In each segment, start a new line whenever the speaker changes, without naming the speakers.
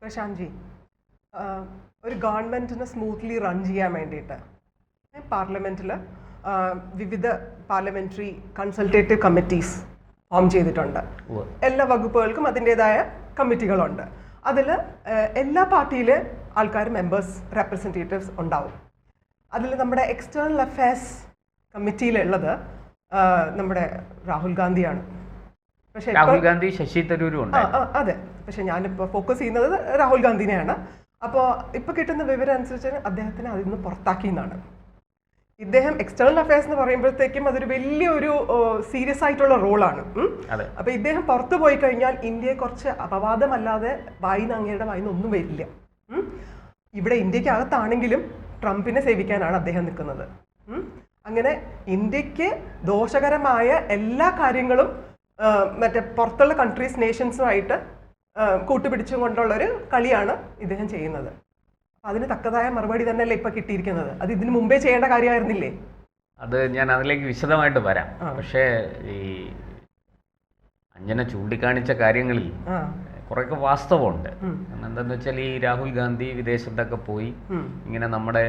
Prashant G, ഒരു ഗവൺമെൻറ്റിനെ smoothly run ചെയ്യാൻ വേണ്ടിയിട്ട് പാർലമെൻറ്റിൽ വിവിധ പാർലമെൻ്ററി കൺസൾട്ടേറ്റീവ് കമ്മിറ്റീസ് ഫോം ചെയ്തിട്ടുണ്ട്. എല്ലാ വകുപ്പുകൾക്കും അതിൻ്റേതായ കമ്മിറ്റികളുണ്ട്. അതിൽ എല്ലാ പാർട്ടിയിലെ ആൾക്കാർ മെമ്പേഴ്സ് റെപ്രസെൻറ്റേറ്റീവ്സ് ഉണ്ടാവും. അതിൽ നമ്മുടെ എക്സ്റ്റേണൽ അഫയേഴ്സ് കമ്മിറ്റിയിലുള്ളത് നമ്മുടെ രാഹുൽ ഗാന്ധിയാണ്.
പക്ഷേ രാഹുൽ ഗാന്ധി, ശശി തരൂരും ഉണ്ട്.
അതെ, പക്ഷെ ഞാനിപ്പോൾ ഫോക്കസ് ചെയ്യുന്നത് രാഹുൽ ഗാന്ധിനെയാണ്. അപ്പോൾ ഇപ്പോൾ കിട്ടുന്ന വിവരം അനുസരിച്ച് അദ്ദേഹത്തിനെ അതിൽ നിന്ന് പുറത്താക്കി എന്നാണ്. ഇദ്ദേഹം എക്സ്റ്റേണൽ അഫയേഴ്സ് എന്ന് പറയുമ്പോഴത്തേക്കും അതൊരു വലിയൊരു സീരിയസ് ആയിട്ടുള്ള റോളാണ്. അപ്പോൾ ഇദ്ദേഹം പുറത്തു പോയി കഴിഞ്ഞാൽ ഇന്ത്യയെ കുറച്ച് അപവാദമല്ലാതെ അങ്ങയുടെ വായിന്ന് ഒന്നും വരില്ല. ഇവിടെ ഇന്ത്യക്കകത്താണെങ്കിലും ട്രംപിനെ സേവിക്കാനാണ് അദ്ദേഹം നിൽക്കുന്നത്. അങ്ങനെ ഇന്ത്യക്ക് ദോഷകരമായ എല്ലാ കാര്യങ്ങളും മറ്റേ പുറത്തുള്ള കൺട്രീസ് നേഷൻസുമായിട്ട് കൂട്ടുപിടിച്ചും കൊണ്ടുള്ളൊരു കളിയാണ് ഇദ്ദേഹം ചെയ്യുന്നത്. അപ്പം അതിന് തക്കതായ മറുപടി തന്നെയല്ലേ ഇപ്പം കിട്ടിയിരിക്കുന്നത്. അത് ഇതിനു മുമ്പേ ചെയ്യേണ്ട കാര്യമായിരുന്നില്ലേ?
അത് ഞാൻ അതിലേക്ക് വിശദമായിട്ട് വരാം. പക്ഷേ ഈ അഞ്ജന ചൂണ്ടിക്കാണിച്ച കാര്യങ്ങളിൽ കുറേയൊക്കെ വാസ്തവമുണ്ട്. എന്താണെന്ന് വെച്ചാൽ ഈ രാഹുൽ ഗാന്ധി വിദേശത്തൊക്കെ പോയി ഇങ്ങനെ നമ്മുടെ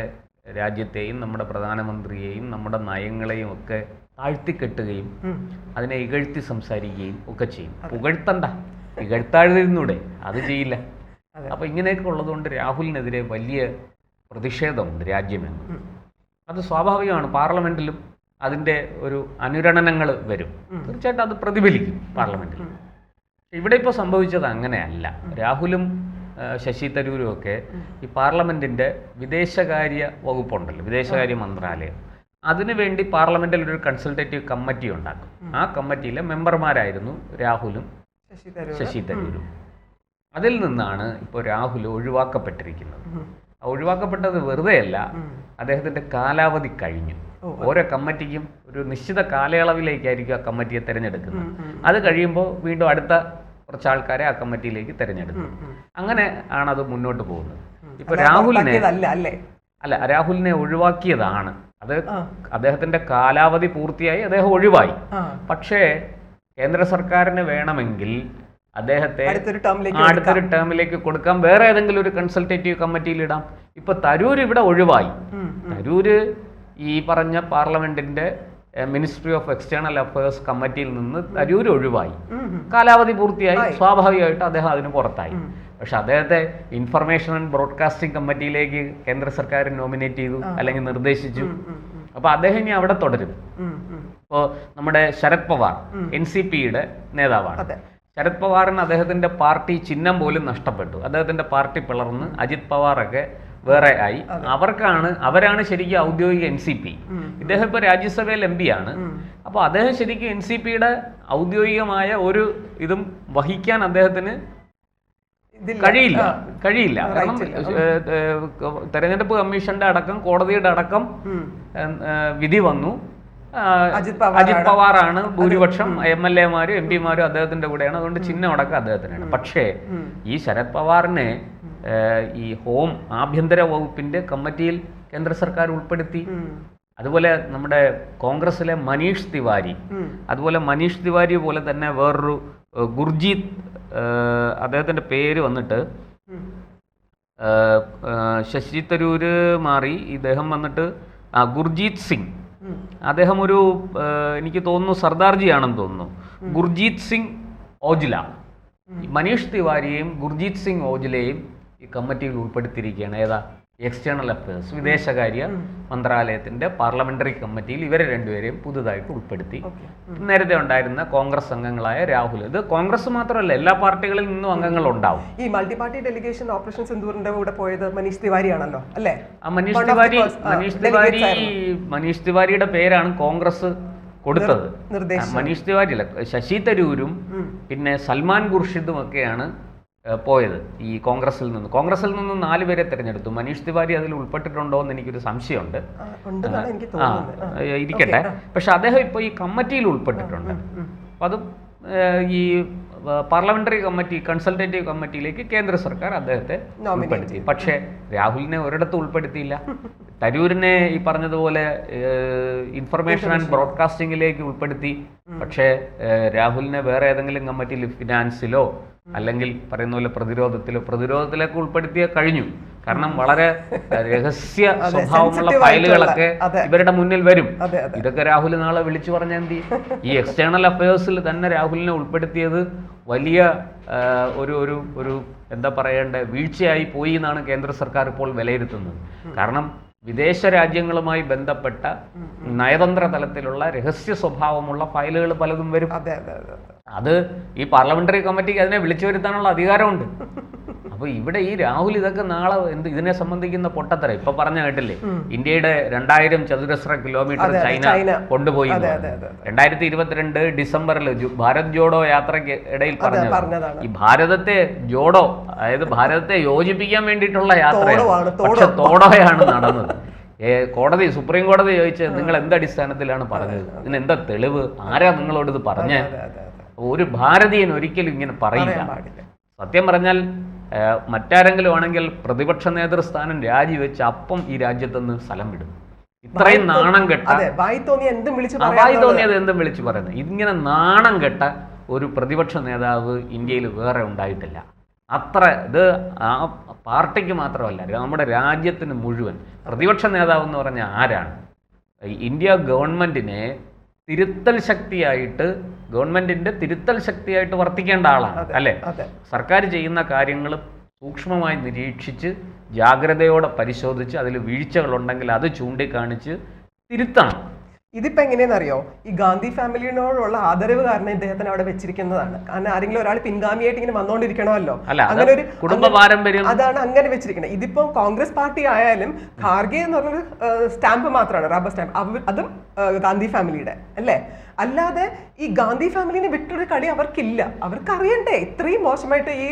രാജ്യത്തെയും നമ്മുടെ പ്രധാനമന്ത്രിയെയും നമ്മുടെ നയങ്ങളെയും ഒക്കെ താഴ്ത്തിക്കെട്ടുകയും അതിനെ ഇകഴ്ത്തി സംസാരിക്കുകയും ഒക്കെ ചെയ്യും. പുകഴ്ത്തണ്ട, ഇകഴ്ത്താഴുതിരുന്നൂടെ? അത് ചെയ്യില്ല. അപ്പോൾ ഇങ്ങനെയൊക്കെ ഉള്ളതുകൊണ്ട് രാഹുലിനെതിരെ വലിയ പ്രതിഷേധമുണ്ട് രാജ്യമെന്ന്. അത് സ്വാഭാവികമാണ്. പാർലമെന്റിലും അതിൻ്റെ ഒരു അനുരണനങ്ങൾ വരും. തീർച്ചയായിട്ടും അത് പ്രതിഫലിക്കും പാർലമെന്റിൽ. ഇവിടെ ഇപ്പോൾ സംഭവിച്ചത് അങ്ങനെയല്ല. രാഹുലും ശശി തരൂരും ഒക്കെ ഈ പാർലമെന്റിന്റെ വിദേശകാര്യ വകുപ്പുണ്ടല്ലോ, വിദേശകാര്യ മന്ത്രാലയം, അതിനുവേണ്ടി പാർലമെന്റിൽ ഒരു കൺസൾട്ടേറ്റീവ് കമ്മിറ്റി ഉണ്ടാക്കും. ആ കമ്മിറ്റിയിലെ മെമ്പർമാരായിരുന്നു രാഹുലും ശശി തരൂരും. അതിൽ നിന്നാണ് ഇപ്പോൾ രാഹുൽ ഒഴിവാക്കപ്പെട്ടിരിക്കുന്നത്. ഒഴിവാക്കപ്പെട്ടത് വെറുതെയല്ല, അദ്ദേഹത്തിന്റെ കാലാവധി കഴിഞ്ഞു. ഓരോ കമ്മിറ്റിക്കും ഒരു നിശ്ചിത കാലയളവിലേക്കായിരിക്കും ആ കമ്മിറ്റിയെ തിരഞ്ഞെടുക്കുന്നത്. അത് കഴിയുമ്പോൾ വീണ്ടും അടുത്ത കുറച്ച് ആൾക്കാരെ ആ കമ്മിറ്റിയിലേക്ക് തിരഞ്ഞെടുക്കും. അങ്ങനെ ആണ് അത് മുന്നോട്ട് പോകുന്നത്. ഇപ്പൊ രാഹുലിനെ ഒഴിവാക്കിയതാണ്. അത് അദ്ദേഹത്തിന്റെ കാലാവധി പൂർത്തിയായി, അദ്ദേഹം ഒഴിവായി. പക്ഷേ കേന്ദ്ര സർക്കാരിന് വേണമെങ്കിൽ അദ്ദേഹത്തെ അടുത്തൊരു ടേമിലേക്ക് കൊടുക്കാം, വേറെ ഏതെങ്കിലും ഒരു കൺസൾട്ടേറ്റീവ് കമ്മിറ്റിയിൽ ഇടാം. ഇപ്പൊ തരൂർ ഇവിടെ ഒഴിവായി. തരൂര് ഈ പറഞ്ഞ പാർലമെന്റിന്റെ മിനിസ്ട്രി ഓഫ് എക്സ്റ്റേണൽ അഫയേഴ്സ് കമ്മിറ്റിയിൽ നിന്ന് തരൂർ ഒഴിവായി. കാലാവധി പൂർത്തിയായി, സ്വാഭാവികമായിട്ട് അദ്ദേഹം അതിന് പുറത്തായി. പക്ഷെ അദ്ദേഹത്തെ ഇൻഫർമേഷൻ ആൻഡ് ബ്രോഡ്കാസ്റ്റിംഗ് കമ്മിറ്റിയിലേക്ക് കേന്ദ്ര സർക്കാർ നോമിനേറ്റ് ചെയ്തു, അല്ലെങ്കിൽ നിർദ്ദേശിച്ചു. അപ്പൊ അദ്ദേഹം ഇനി അവിടെ തുടരും. ഇപ്പോൾ നമ്മുടെ ശരത് പവാർ NCPയുടെ നേതാവാണ്. ശരത് പവാറിന് അദ്ദേഹത്തിന്റെ പാർട്ടി ചിഹ്നം പോലും നഷ്ടപ്പെട്ടു. അദ്ദേഹത്തിന്റെ പാർട്ടി പിളർന്ന് അജിത് പവാറൊക്കെ വേറെ ആയി. അവരാണ് ശരിക്കും ഔദ്യോഗിക NCP. ഇദ്ദേഹം ഇപ്പൊ രാജ്യസഭയിൽ MP ആണ്. അപ്പോൾ അദ്ദേഹം ശരിക്കും NCPയുടെ ഔദ്യോഗികമായ ഒരു ഇതും വഹിക്കാൻ അദ്ദേഹത്തിന് കഴിയില്ല. കാരണം തെരഞ്ഞെടുപ്പ് കമ്മീഷന്റെ അടക്കം കോടതിയുടെ അടക്കം വിധി വന്നു. അജിത് പവാറാണ് ഭൂരിപക്ഷം MLA മാരും MP മാരും അദ്ദേഹത്തിന്റെ കൂടെയാണ്. അതുകൊണ്ട് ചിഹ്നം അടക്കം അദ്ദേഹത്തിനാണ്. പക്ഷേ ഈ ശരത് പവാറിനെ ഈ ഹോം ആഭ്യന്തര വകുപ്പിന്റെ കമ്മിറ്റിയിൽ കേന്ദ്ര സർക്കാർ ഉൾപ്പെടുത്തി. അതുപോലെ നമ്മുടെ കോൺഗ്രസിലെ മനീഷ് തിവാരി, അതുപോലെ മനീഷ് തിവാരി പോലെ തന്നെ വേറൊരു ഗുർജീത്, അദ്ദേഹത്തിന്റെ പേര് വന്നിട്ട് ശശി തരൂര് മാറി, ഇദ്ദേഹം വന്നിട്ട് ഗുർജീത് സിംഗ്. അദ്ദേഹം ഒരു എനിക്ക് തോന്നുന്നു സർദാർജി ആണെന്ന് തോന്നുന്നു. ഗുർജീത് സിംഗ് ഓജ്ല, മനീഷ് തിവാരിയെയും ഗുർജീത് സിംഗ് ഓജ്ലയെയും ഈ കമ്മിറ്റിയിൽ ഉൾപ്പെടുത്തിയിരിക്കുകയാണ്. ഏതാ? എക്സ്റ്റേണൽ അഫയേഴ്സ്, വിദേശകാര്യ മന്ത്രാലയത്തിന്റെ പാർലമെന്ററി കമ്മിറ്റിയിൽ ഇവരെ രണ്ടുപേരെയും പുതുതായിട്ട് ഉൾപ്പെടുത്തി. നേരത്തെ ഉണ്ടായിരുന്ന കോൺഗ്രസ് അംഗങ്ങളായ രാഹുൽ, ഇത് കോൺഗ്രസ് മാത്രമല്ല എല്ലാ പാർട്ടികളിൽ നിന്നും അംഗങ്ങൾ ഉണ്ടാവും.
ഈ മൾട്ടി പാർട്ടി ഡെലിഗേഷൻ ഓപ്പറേഷൻ സിന്ദൂറിന്റെ കൂടെ പോയത് മനീഷ് തിവാരി ആണല്ലോ, അല്ലേ?
മനീഷ് തിവാരിയുടെ പേരാണ് കോൺഗ്രസ് കൊടുത്തത്. മനീഷ് തിവാരി അല്ല, ശശി തരൂരും പിന്നെ സൽമാൻ ഖുർഷിദും ഒക്കെയാണ് പോയത് ഈ കോൺഗ്രസിൽ നിന്ന് 4 പേരെ തിരഞ്ഞെടുത്തു. മനീഷ് തിവാരി അതിൽ ഉൾപ്പെട്ടിട്ടുണ്ടോ എന്ന് എനിക്കൊരു സംശയമുണ്ട്. ഇരിക്കട്ടെ. പക്ഷെ അദ്ദേഹം ഇപ്പോൾ ഈ കമ്മിറ്റിയിൽ ഉൾപ്പെട്ടിട്ടുണ്ട്. അപ്പം അത് ഈ പാർലമെന്ററി കമ്മിറ്റി, കൺസൾട്ടേറ്റീവ് കമ്മിറ്റിയിലേക്ക് കേന്ദ്ര സർക്കാർ അദ്ദേഹത്തെ ഉൾപ്പെടുത്തി. പക്ഷേ രാഹുലിനെ ഒരിടത്തും ഉൾപ്പെടുത്തിയില്ല. തരൂരിനെ ഈ പറഞ്ഞതുപോലെ ഇൻഫർമേഷൻ ആൻഡ് ബ്രോഡ്കാസ്റ്റിംഗിലേക്ക് ഉൾപ്പെടുത്തി. പക്ഷേ രാഹുലിനെ വേറെ ഏതെങ്കിലും കമ്മിറ്റിയിൽ ഫിനാൻസിലോ അല്ലെങ്കിൽ പറയുന്ന പോലെ പ്രതിരോധത്തിലേക്ക് ഉൾപ്പെടുത്തിയ കഴിഞ്ഞു. കാരണം വളരെ രഹസ്യ സ്വഭാവമുള്ള ഫയലുകളൊക്കെ ഇവരുടെ മുന്നിൽ വരും. ഇതൊക്കെ രാഹുൽ നാളെ വിളിച്ചു പറഞ്ഞാൽ എന്ത്? ഈ എക്സ്റ്റേണൽ അഫയേഴ്സിൽ തന്നെ രാഹുലിനെ ഉൾപ്പെടുത്തിയത് വലിയ ഒരു എന്താ പറയേണ്ട വീഴ്ചയായി പോയി എന്നാണ് കേന്ദ്ര സർക്കാർ ഇപ്പോൾ വിലയിരുത്തുന്നത്. കാരണം വിദേശ രാജ്യങ്ങളുമായി ബന്ധപ്പെട്ട നയതന്ത്ര തലത്തിലുള്ള രഹസ്യ സ്വഭാവമുള്ള ഫയലുകൾ പലതും വരും. അത് ഈ പാർലമെന്ററി കമ്മിറ്റിക്ക് അതിനെ വിളിച്ചു വരുത്താനുള്ള അധികാരമുണ്ട്. അപ്പൊ ഇവിടെ ഈ രാഹുൽ ഇതൊക്കെ നാളെ ഇതിനെ സംബന്ധിക്കുന്ന പൊട്ടത്തര ഇപ്പൊ പറഞ്ഞ കേട്ടില്ലേ, ഇന്ത്യയുടെ 2000 ചതുരശ്ര കിലോമീറ്റർ ചൈന കൊണ്ടുപോയി. 2022 ഡിസംബറിൽ ഭാരത് ജോഡോ യാത്രയ്ക്ക് ഇടയിൽ പറഞ്ഞതാണ് ഈ ഭാരതത്തെ ജോഡോ, അതായത് ഭാരതത്തെ യോജിപ്പിക്കാൻ വേണ്ടിയിട്ടുള്ള യാത്രയാണ്. പക്ഷെ തോടോയാണ് നടന്നത്. സുപ്രീം കോടതി ചോദിച്ചത് നിങ്ങൾ എന്തടിസ്ഥാനത്തിലാണ് പറഞ്ഞത്, ഇതിന് എന്താ തെളിവ്, ആരാ നിങ്ങളോട് ഇത് പറഞ്ഞേ? ഒരു ഭാരതീയൻ ഒരിക്കലും ഇങ്ങനെ പറയില്ല. സത്യം പറഞ്ഞാൽ മറ്റാരെങ്കിലും ആണെങ്കിൽ പ്രതിപക്ഷ നേതൃസ്ഥാനം രാജിവെച്ച് അപ്പം ഈ രാജ്യത്തുനിന്ന് സ്ഥലം വിടും. ഇത്രയും നാണം കെട്ട വായി തോന്നിയത് എന്തും വിളിച്ചു പറയുന്നത് ഇങ്ങനെ നാണം കെട്ട ഒരു പ്രതിപക്ഷ നേതാവ് ഇന്ത്യയിൽ വേറെ ഉണ്ടായിട്ടില്ല. അത്ര ഇത് ആ പാർട്ടിക്ക് മാത്രമല്ല, നമ്മുടെ രാജ്യത്തിന് മുഴുവൻ. പ്രതിപക്ഷ നേതാവ് എന്ന് പറഞ്ഞാൽ ആരാണ്? ഇന്ത്യ ഗവൺമെന്റിനെ ഗവൺമെന്റിന്റെ തിരുത്തൽ ശക്തിയായിട്ട് വർത്തിക്കേണ്ട ആളാണ്, അല്ലെ? സർക്കാർ ചെയ്യുന്ന കാര്യങ്ങൾ സൂക്ഷ്മമായി നിരീക്ഷിച്ച് ജാഗ്രതയോടെ പരിശോധിച്ച് അതിൽ വീഴ്ചകളുണ്ടെങ്കിൽ അത് ചൂണ്ടിക്കാണിച്ച് തിരുത്തണം.
ഇതിപ്പോ എങ്ങനെയാണെന്നറിയോ, ഈ ഗാന്ധി ഫാമിലിയോടുള്ള ആദരവ് കാരണം ഇദ്ദേഹത്തിന് അവിടെ വെച്ചിരിക്കുന്നതാണ്. കാരണം ആരെങ്കിലും ഒരാൾ പിൻഗാമിയായിട്ട് ഇങ്ങനെ വന്നോണ്ടിരിക്കണമല്ലോ, അങ്ങനെ ഒരു
കുടുംബ പാരമ്പര്യം,
അതാണ് അങ്ങനെ വെച്ചിരിക്കുന്നത്. ഇതിപ്പോ കോൺഗ്രസ് പാർട്ടി ആയാലും ഖാർഗെ എന്ന് പറഞ്ഞൊരു സ്റ്റാമ്പ് മാത്രമാണ്, റബ്ബർ സ്റ്റാമ്പ്, അതും ഗാന്ധി ഫാമിലിയുടെ അല്ലേ. അല്ലാതെ ഈ ഗാന്ധി ഫാമിലിനെ വിട്ടൊരു കളി അവർക്കില്ല. അവർക്ക് അറിയണ്ടേ ഇത്രയും മോശമായിട്ട് ഈ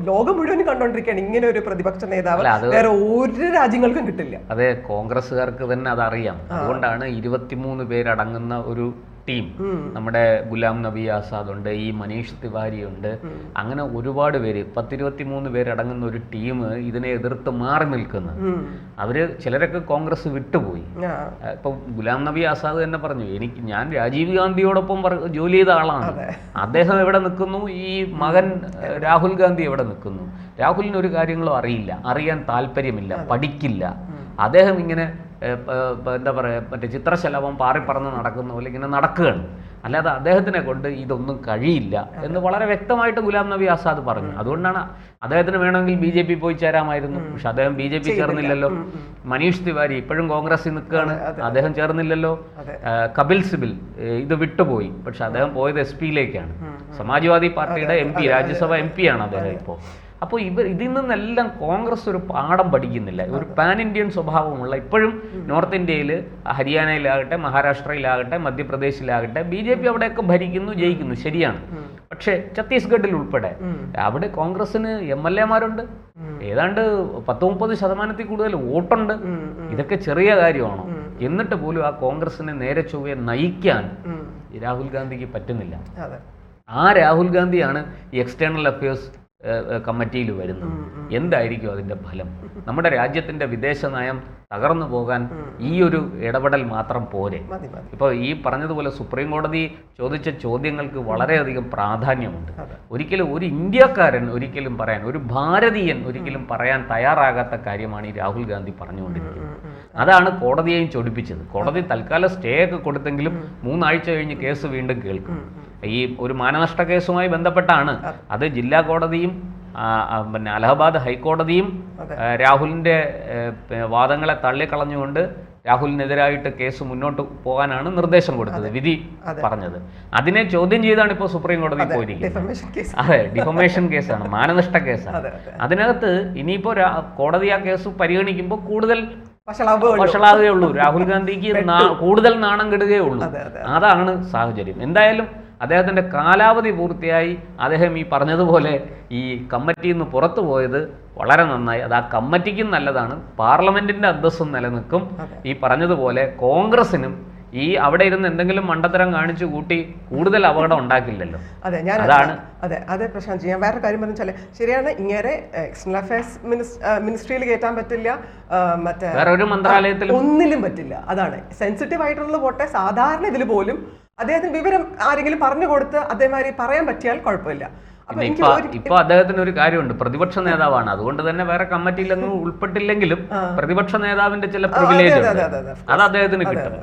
ലോകം മുഴുവനും കണ്ടോണ്ടിരിക്കുകയാണ് ഇങ്ങനെ ഒരു പ്രതിപക്ഷ നേതാവ് വേറെ ഒരു രാജ്യങ്ങൾക്കും കിട്ടില്ല.
അതെ, കോൺഗ്രസ്സുകാർക്ക് തന്നെ അതറിയാം. അതുകൊണ്ടാണ് 23 പേരടങ്ങുന്ന ഒരു ടീം, നമ്മുടെ ഗുലാം നബി ആസാദ് ഉണ്ട്, ഈ മനീഷ് തിവാരി ഉണ്ട്, അങ്ങനെ ഒരുപാട് പേര് 10-23 പേരടങ്ങുന്ന ഒരു ടീം ഇതിനെ എതിർത്ത് മാറി നിൽക്കുന്നത്. ചിലരൊക്കെ കോൺഗ്രസ് വിട്ടുപോയി. ഇപ്പൊ ഗുലാം നബി ആസാദ് തന്നെ പറഞ്ഞു, ഞാൻ രാജീവ് ഗാന്ധിയോടൊപ്പം ജോലി ചെയ്ത ആളാണ്, അദ്ദേഹം എവിടെ നിൽക്കുന്നു, ഈ മകൻ രാഹുൽ ഗാന്ധി എവിടെ നിൽക്കുന്നു? രാഹുലിന് ഒരു കാര്യങ്ങളും അറിയാൻ താല്പര്യമില്ല, പഠിക്കില്ല. അദ്ദേഹം ഇങ്ങനെ എന്താ പറയുക, മറ്റേ ചിത്രശലഭം പാറിപ്പറന്ന് നടക്കുന്ന പോലെ ഇങ്ങനെ നടക്കുകയാണ്. അല്ലാതെ അദ്ദേഹത്തിനെ കൊണ്ട് ഇതൊന്നും കഴിയില്ല എന്ന് വളരെ വ്യക്തമായിട്ട് ഗുലാം നബി ആസാദ് പറഞ്ഞു. അതുകൊണ്ടാണ് അദ്ദേഹത്തിന് വേണമെങ്കിൽ BJP പോയി ചേരാമായിരുന്നു. പക്ഷെ അദ്ദേഹം BJP ചേർന്നില്ലല്ലോ. മനീഷ് തിവാരി ഇപ്പോഴും കോൺഗ്രസിൽ നിൽക്കുകയാണ്, അദ്ദേഹം ചേർന്നില്ലല്ലോ. കപിൽ സിബൽ ഇത് വിട്ടുപോയി, പക്ഷെ അദ്ദേഹം പോയത് SP-യിലേക്കാണ്. സമാജ്വാദി പാർട്ടിയുടെ MP, രാജ്യസഭ MP ആണ് അദ്ദേഹം ഇപ്പോൾ. അപ്പോൾ ഇതിൽ നിന്നെല്ലാം കോൺഗ്രസ് ഒരു പാഠം പഠിക്കുന്നില്ല. ഒരു പാൻ ഇന്ത്യൻ സ്വഭാവമുള്ള, ഇപ്പോഴും നോർത്ത് ഇന്ത്യയിൽ ഹരിയാനയിലാകട്ടെ, മഹാരാഷ്ട്രയിലാകട്ടെ, മധ്യപ്രദേശിലാകട്ടെ BJP അവിടെയൊക്കെ ഭരിക്കുന്നു, ജയിക്കുന്നു, ശരിയാണ്. പക്ഷേ ഛത്തീസ്ഗഡിൽ ഉൾപ്പെടെ അവിടെ കോൺഗ്രസിന് MLA-മാരുണ്ട്, ഏതാണ്ട് 10-30% കൂടുതൽ വോട്ടുണ്ട്. ഇതൊക്കെ ചെറിയ കാര്യമാണോ? എന്നിട്ട് പോലും ആ കോൺഗ്രസിനെ നേരെ ചൊവ്വയെ നയിക്കാൻ രാഹുൽ ഗാന്ധിക്ക് പറ്റുന്നില്ല. ആ രാഹുൽ ഗാന്ധിയാണ് ഈ എക്സ്റ്റേണൽ അഫയേഴ്സ് കമ്മിറ്റിയിൽ വരുന്നത്. എന്തായിരിക്കും അതിൻ്റെ ഫലം? നമ്മുടെ രാജ്യത്തിൻ്റെ വിദേശ നയം തകർന്നു പോകാൻ ഈ ഒരു ഇടപെടൽ മാത്രം പോരെ. ഇപ്പോൾ ഈ പറഞ്ഞതുപോലെ സുപ്രീം കോടതി ചോദിച്ച ചോദ്യങ്ങൾക്ക് വളരെയധികം പ്രാധാന്യമുണ്ട്. ഒരിക്കലും ഒരു ഇന്ത്യക്കാരൻ ഒരിക്കലും പറയാൻ, ഒരു ഭാരതീയൻ ഒരിക്കലും പറയാൻ തയ്യാറാകാത്ത കാര്യമാണ് ഈ രാഹുൽ ഗാന്ധി പറഞ്ഞുകൊണ്ടിരിക്കുന്നത്. അതാണ് കോടതിയെയും ചൊടിപ്പിച്ചത്. കോടതി തൽക്കാലം സ്റ്റേ ഒക്കെ കൊടുത്തെങ്കിലും 3 ആഴ്ച കഴിഞ്ഞ് കേസ് വീണ്ടും കേൾക്കും. ഈ ഒരു മാനനഷ്ട കേസുമായി ബന്ധപ്പെട്ടാണ്. അത് ജില്ലാ കോടതിയും പിന്നെ അലഹബാദ് ഹൈക്കോടതിയും രാഹുലിൻ്റെ വാദങ്ങളെ തള്ളിക്കളഞ്ഞുകൊണ്ട് രാഹുലിനെതിരായിട്ട് കേസ് മുന്നോട്ട് പോകാനാണ് നിർദ്ദേശം കൊടുത്തത്, വിധി പറഞ്ഞത്. അതിനെ ചോദ്യം ചെയ്താണ് ഇപ്പോൾ സുപ്രീം കോടതി പോയിരിക്കുന്നത്. അതെ, ഡിഫമേഷൻ കേസാണ്, മാനനഷ്ട കേസാണ്. അതിനകത്ത് ഇനിയിപ്പോൾ കോടതി ആ കേസ് പരിഗണിക്കുമ്പോൾ കൂടുതൽ വഷളാകുകയുള്ളൂ, രാഹുൽ ഗാന്ധിക്ക് കൂടുതൽ നാണം കെടുകയുള്ളൂ. അതാണ് സാഹചര്യം. എന്തായാലും അദ്ദേഹത്തിൻ്റെ കാലാവധി പൂർത്തിയായി. അദ്ദേഹം ഈ പറഞ്ഞതുപോലെ ഈ കമ്മിറ്റിയിൽ നിന്ന് പുറത്തു പോയത് വളരെ നന്നായി. അത് ആ കമ്മിറ്റിക്കും നല്ലതാണ്, പാർലമെന്റിന്റെ അന്തസ്സും നിലനിൽക്കും. ഈ പറഞ്ഞതുപോലെ കോൺഗ്രസിനും ഈ അവിടെ ഇരുന്ന് എന്തെങ്കിലും മണ്ടത്തരം കാണിച്ചു കൂട്ടി കൂടുതൽ അപകടം ഉണ്ടാക്കില്ലല്ലോ.
അതെ, ഞാൻ
അതാണ്
അതെ പ്രശാന്ത്, ഞാൻ വേറെ കാര്യം പറഞ്ഞാൽ ശരിയാണ്, ഇങ്ങനെ എക്സ്റ്റേണൽ അഫയേഴ്സ് മിനിസ്ട്രിയിൽ കയറ്റാൻ പറ്റില്ല, മറ്റേ
വേറെ ഒരു മന്ത്രാലയത്തിൽ
ഒന്നിലും പറ്റില്ല. അതാണ് സെൻസിറ്റീവ് ആയിട്ടുള്ള പോട്ടെ, സാധാരണ ഇതിൽ പോലും അദ്ദേഹത്തിന് വിവരം ആരെങ്കിലും പറഞ്ഞു കൊടുത്ത് അതേമാതിരി പറയാൻ പറ്റിയാൽ കുഴപ്പമില്ല.
ഇപ്പൊ അദ്ദേഹത്തിന് ഒരു കാര്യമുണ്ട്, പ്രതിപക്ഷ നേതാവാണ്, അതുകൊണ്ട് തന്നെ വേറെ കമ്മിറ്റിയിലൊന്നും ഉൾപ്പെട്ടില്ലെങ്കിലും പ്രതിപക്ഷ നേതാവിന്റെ ചില പ്രിവിലേജ് അത് അദ്ദേഹത്തിന് കിട്ടും.